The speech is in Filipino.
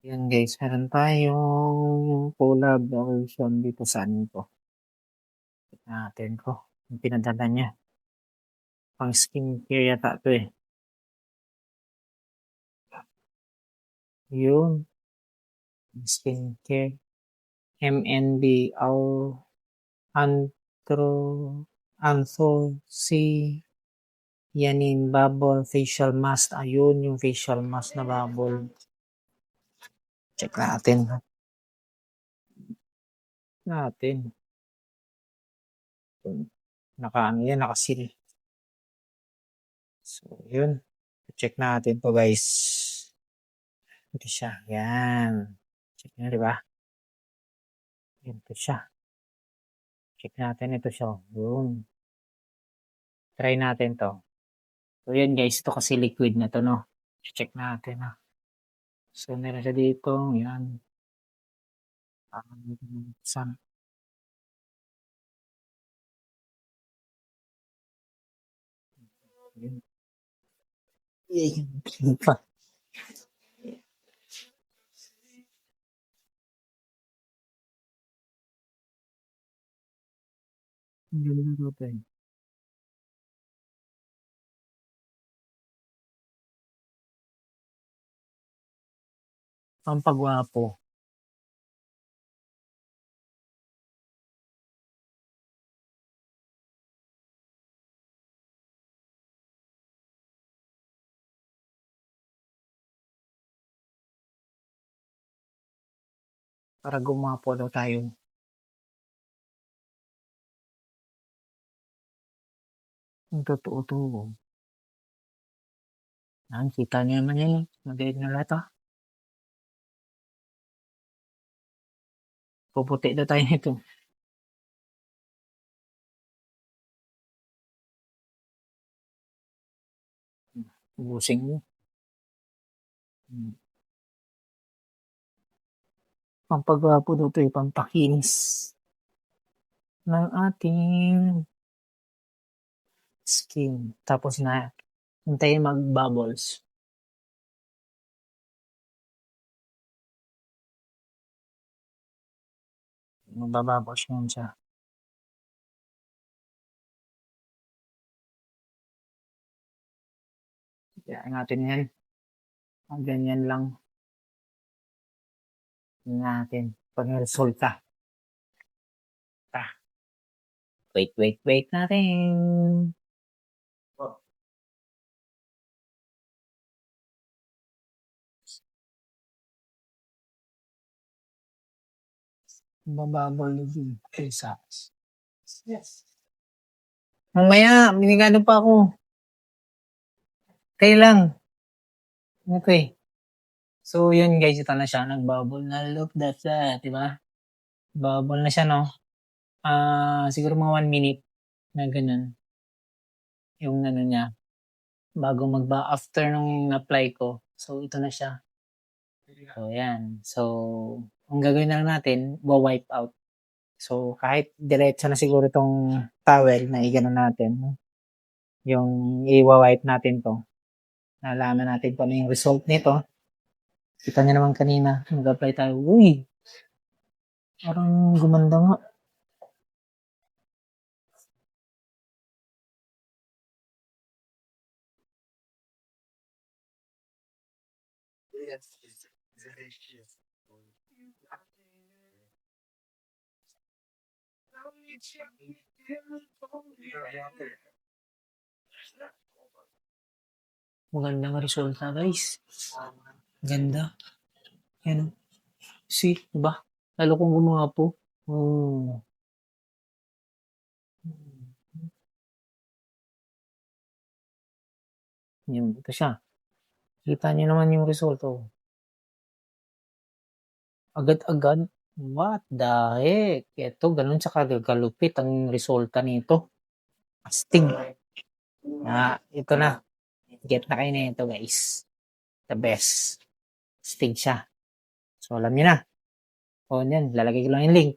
Yan guys, meron tayong collab version dito sa ano ko. Tignan natin ko. Yung pinadala niya. Pang skincare yata to eh. Yun. Skincare. MNB Antro Anthocyanin Bubble Facial Mask. Ayun yung facial mask na bubble. Check natin. Naka-ano yan, naka-seal. So, yun. Check natin to guys. Ito siya. Yan. Check nyo, di ba? Ito siya. Check natin. Ito siya. Yun. Try natin to. So, yun guys. Ito kasi liquid na to, no? Check natin, ha. So, meron siya dito. Yan. Saan? Yun. Yun pa. Yun na to, eh. Pampagwapo. Para gumapo daw tayo. Ang totoo to. Yan, kita niyo naman yan. Magaling na lahat, ha. Puputi daw tayo nito. Ubusin mo. Pampagwapo daw to, pampakinis ng ating skin. Tapos na, hintayin mag-bubbles. Magbabubbles yun siya. Kaya natin yan. Ang ganyan lang. Tingnan natin. Pag resulta. Wait natin. Bababol din. Yes. Mamaya, binigano pa ako. Kaya lang. Okay. So, yun guys, ito na siya. Nagbubble na. Look, that's that. Diba? Bubble na siya, no? Siguro mga 1 minute na ganun. Yung ano niya. Bago after nung apply ko. So, ito na siya. So, yan. So, ang gagawin na lang natin, wipe out. So, kahit diretso na siguro itong towel na igano natin. Yung i-wipe natin to. Nalaman natin kung ano yung result nito. Kita niya naman kanina, nag-apply tayo. Uy! Parang gumanda nga. Maganda nga resulta guys. Ganda. Yan. See, diba? Lalo kong gumawa po. Oh. Yan, ito siya. Kita niyo naman yung resulta. Oh. Agad-agad. What the heck? Ito, ganun sa kalupit ang resulta nito. Astig. Ito na. Get na kayo na ito guys. The best. Astig siya. So, alam niyo na. O, yan. Lalagay ko lang yung link.